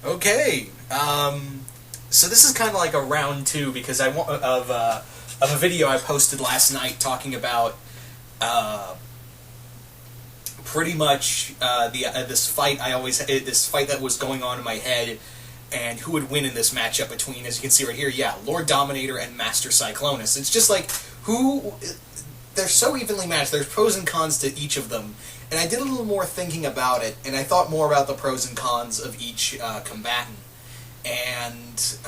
Okay. So this is kind of like a round two because I want of a video I posted last night talking about pretty much this fight this fight that was going on in my head, and who would win in this matchup between, as you can see right here, yeah, Lord Dominator and Master Cyclonis. It's just like they're so evenly matched. There's pros and cons to each of them. And I did a little more thinking about it, and I thought more about the pros and cons of each combatant. And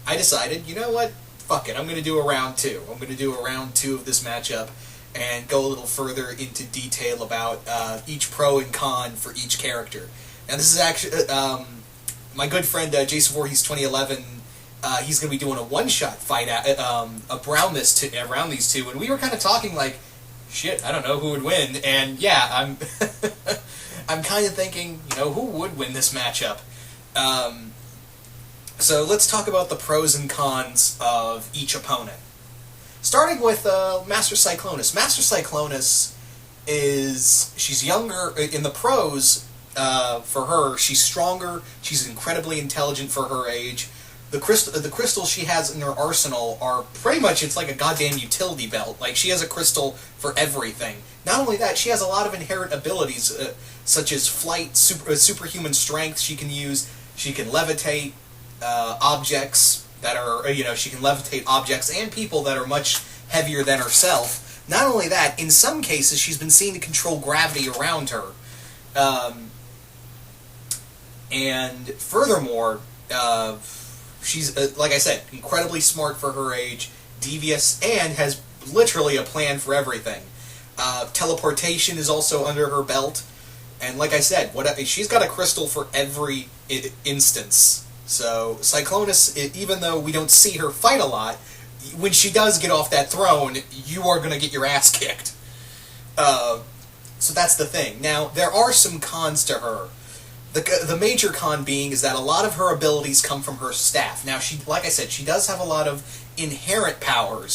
I decided, you know what? Fuck it, I'm going to do a round two. I'm going to do a round two of this matchup and go a little further into detail about each pro and con for each character. Now this is actually, my good friend Jason Voorhees 2011, he's going to be doing a one-shot fight around these two, and we were kind of talking like, shit, I don't know who would win, and yeah, I'm I'm kind of thinking, who would win this matchup? So let's talk about the pros and cons of each opponent. Starting with Master Cyclonis. Master Cyclonis she's younger in the pros. For her, she's stronger. She's incredibly intelligent for her age. The crystals she has in her arsenal are pretty much, it's like a goddamn utility belt. Like, she has a crystal for everything. Not only that, she has a lot of inherent abilities, such as flight, superhuman strength she can use. She can levitate objects that are, she can levitate objects and people that are much heavier than herself. Not only that, in some cases, she's been seen to control gravity around her. And furthermore, she's, like I said, incredibly smart for her age, devious, and has literally a plan for everything. Teleportation is also under her belt, and like I said, she's got a crystal for every instance. So Cyclonis, even though we don't see her fight a lot, when she does get off that throne, you are going to get your ass kicked. So that's the thing. Now, there are some cons to her. The major con being is that a lot of her abilities come from her staff. Now, like I said, she does have a lot of inherent powers.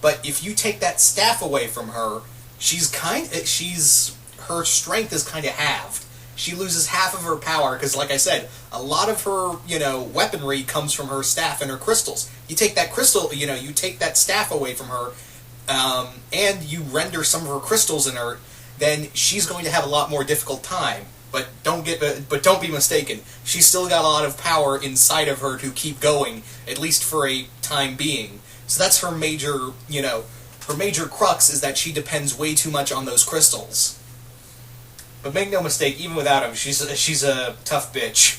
But if you take that staff away from her, her strength is kind of halved. She loses half of her power because, like I said, a lot of her, weaponry comes from her staff and her crystals. You take that crystal, you take that staff away from her, and you render some of her crystals inert, then she's going to have a lot more difficult time. But don't be mistaken. She's still got a lot of power inside of her to keep going, at least for a time being. So that's her major, her major crux is that she depends way too much on those crystals. But make no mistake, even without him, she's a tough bitch.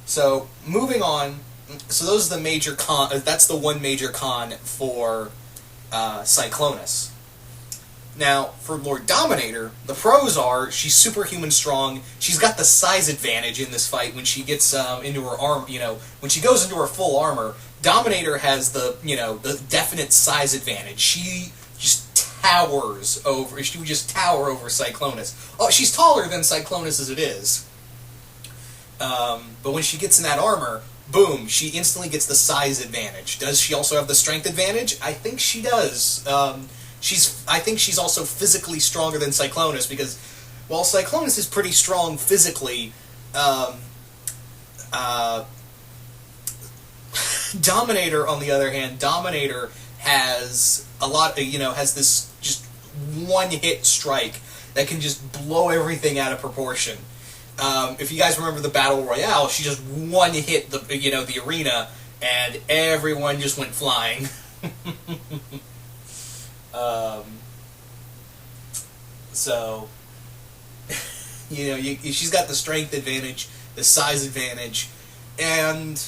So moving on, so those are the major con. That's the one major con for Cyclonis. Now, for Lord Dominator, the pros are she's superhuman strong. She's got the size advantage in this fight when she gets into her arm. When she goes into her full armor, Dominator has the definite size advantage. She just towers over. She would just tower over Cyclonis. Oh, she's taller than Cyclonis as it is. But when she gets in that armor, boom, she instantly gets the size advantage. Does she also have the strength advantage? I think she does. I think she's also physically stronger than Cyclonis, because while Cyclonis is pretty strong physically, Dominator, on the other hand, has a lot, has this just one-hit strike that can just blow everything out of proportion. If you guys remember the Battle Royale, she just one-hit the arena, and everyone just went flying. So, she's got the strength advantage, the size advantage, and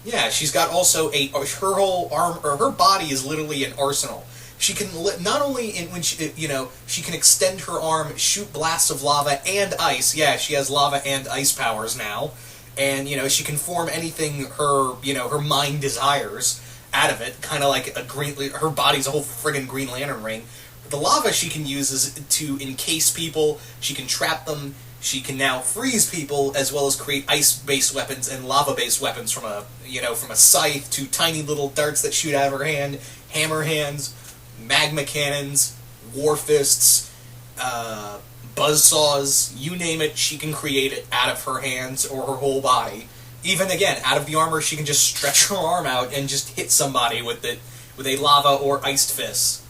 yeah, she's got also her whole arm, or her body is literally an arsenal. She can not only she can extend her arm, shoot blasts of lava and ice. Yeah, she has lava and ice powers now, and she can form anything her mind desires out of it, kind of like her body's a whole friggin' Green Lantern ring. The lava she can use is to encase people, she can trap them, she can now freeze people, as well as create ice-based weapons and lava-based weapons from a scythe to tiny little darts that shoot out of her hand, hammer hands, magma cannons, war fists, buzzsaws, you name it, she can create it out of her hands or her whole body. Even, again, out of the armor, she can just stretch her arm out and just hit somebody with it, with a lava or iced fist.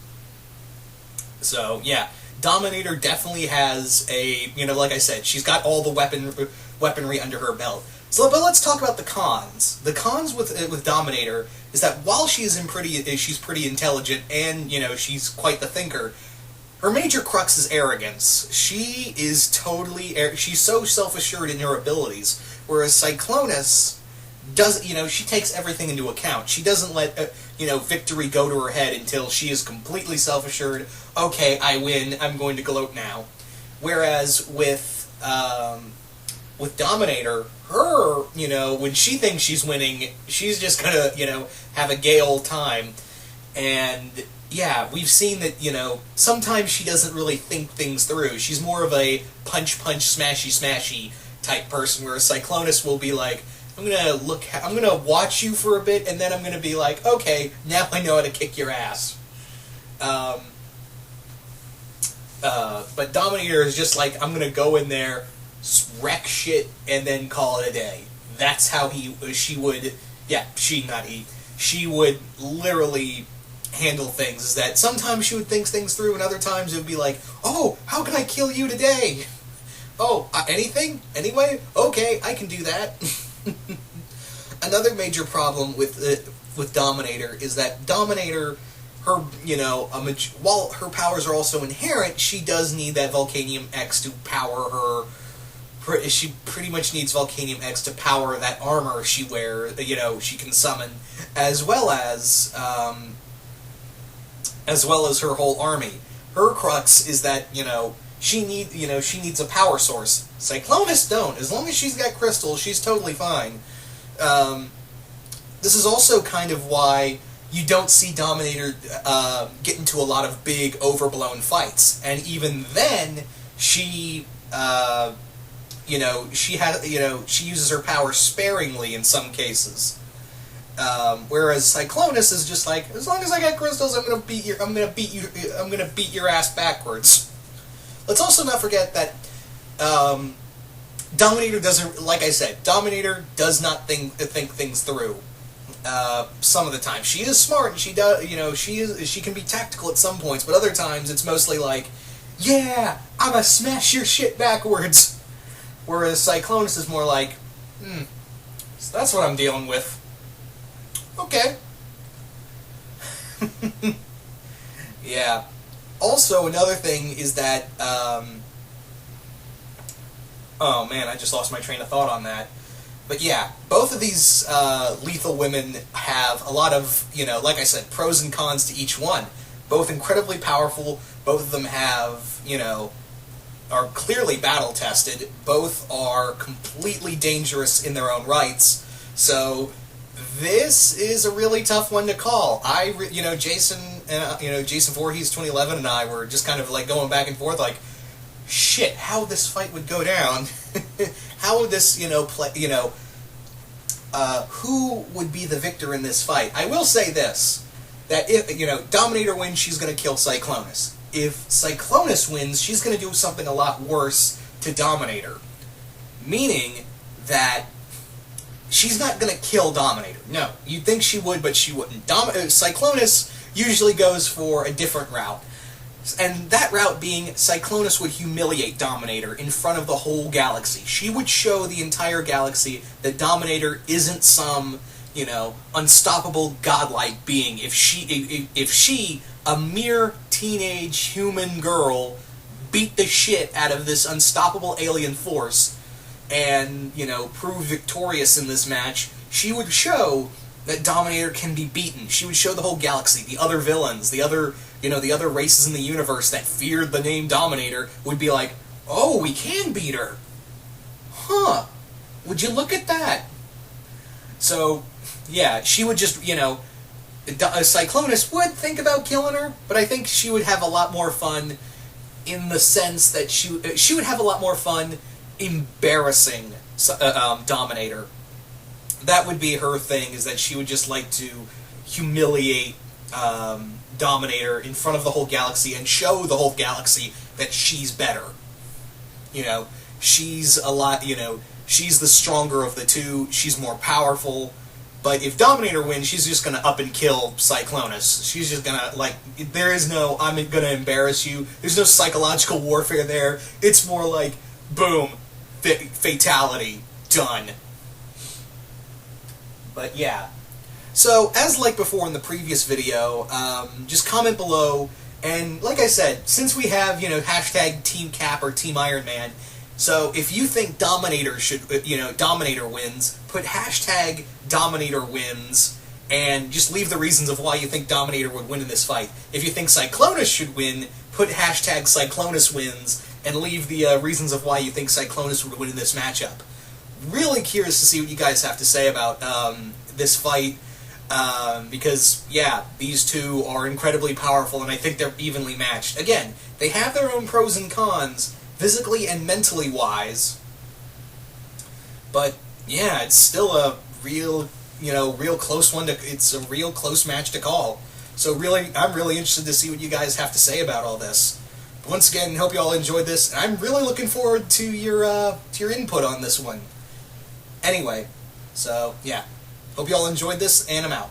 So, yeah, Dominator definitely has a, like I said, she's got all the weaponry under her belt. So, but let's talk about the cons. The cons with Dominator is that while she's pretty intelligent and, she's quite the thinker, her major crux is arrogance. She is she's so self-assured in her abilities, whereas Cyclonis does, she takes everything into account. She doesn't let, victory go to her head until she is completely self-assured. Okay, I win, I'm going to gloat now. Whereas with Dominator, her, when she thinks she's winning, she's just gonna, have a gay old time. And yeah, we've seen that, sometimes she doesn't really think things through. She's more of a punch-punch, smashy-smashy type person, whereas Cyclonis will be like, I'm gonna watch you for a bit, and then I'm gonna be like, okay, now I know how to kick your ass. But Dominator is just like, I'm gonna go in there, wreck shit, and then call it a day. That's how she would literally handle things, is that sometimes she would think things through, and other times it would be like, oh, how can I kill you today? Oh, anything? Anyway? Okay, I can do that. Another major problem with Dominator is that Dominator, her, while her powers are also inherent, she does need that Volcanium X to power her. She pretty much needs Volcanium X to power that armor she wears, she can summon, as well as her whole army. Her crux is that, she needs a power source. Cyclonis don't. As long as she's got crystals, she's totally fine. This is also kind of why you don't see Dominator get into a lot of big, overblown fights. And even then, she uses her power sparingly in some cases. Whereas Cyclonis is just like, as long as I got crystals, I'm gonna beat your ass backwards. Let's also not forget that Dominator doesn't, like I said, Dominator does not think things through. Some of the time, she is smart, and she does, she can be tactical at some points, but other times it's mostly like, yeah, I'm gonna smash your shit backwards. Whereas Cyclonis is more like, so that's what I'm dealing with. Okay. Yeah. Also, another thing is that, oh man, I just lost my train of thought on that. But yeah, both of these lethal women have a lot of, like I said, pros and cons to each one. Both incredibly powerful, both of them have, are clearly battle-tested, both are completely dangerous in their own rights, so this is a really tough one to call. Jason Voorhees 2011 and I were just kind of like going back and forth like, shit, how this fight would go down. How would this, who would be the victor in this fight? I will say this, that if, Dominator wins, she's going to kill Cyclonis. If Cyclonis wins, she's going to do something a lot worse to Dominator. Meaning that she's not going to kill Dominator. No, you'd think she would, but she wouldn't. Cyclonis usually goes for a different route. And that route being, Cyclonis would humiliate Dominator in front of the whole galaxy. She would show the entire galaxy that Dominator isn't some, unstoppable godlike being. If she, a mere teenage human girl, beat the shit out of this unstoppable alien force and, prove victorious in this match, she would show that Dominator can be beaten. She would show the whole galaxy, the other villains, the other races in the universe that feared the name Dominator would be like, oh, we can beat her. Huh. Would you look at that? So, yeah, she would just, Cyclonis would think about killing her, but I think she would have a lot more fun in the sense that she would have a lot more fun embarrassing Dominator. That would be her thing, is that she would just like to humiliate Dominator in front of the whole galaxy and show the whole galaxy that she's better. You know, she's a lot, you know, she's the stronger of the two, she's more powerful, but if Dominator wins, she's just gonna up and kill Cyclonis. She's just gonna, like, there is no, I'm gonna embarrass you, there's no psychological warfare there, it's more like, boom, fatality, done. But yeah. So, as like before in the previous video, just comment below, and like I said, since we have, you know, hashtag Team Cap or Team Iron Man, so if you think Dominator should, you know, Dominator wins, put hashtag Dominator wins, and just leave the reasons of why you think Dominator would win in this fight. If you think Cyclonis should win, put hashtag Cyclonis wins, and leave the reasons of why you think Cyclonis would win in this matchup. Really curious to see what you guys have to say about this fight, because, yeah, these two are incredibly powerful, and I think they're evenly matched. Again, they have their own pros and cons, physically and mentally wise, but, yeah, it's still a real, you know, real close one it's a real close match to call. So really, I'm really interested to see what you guys have to say about all this. Once again, hope you all enjoyed this, and I'm really looking forward to your input on this one. Anyway, so, yeah. Hope you all enjoyed this, and I'm out.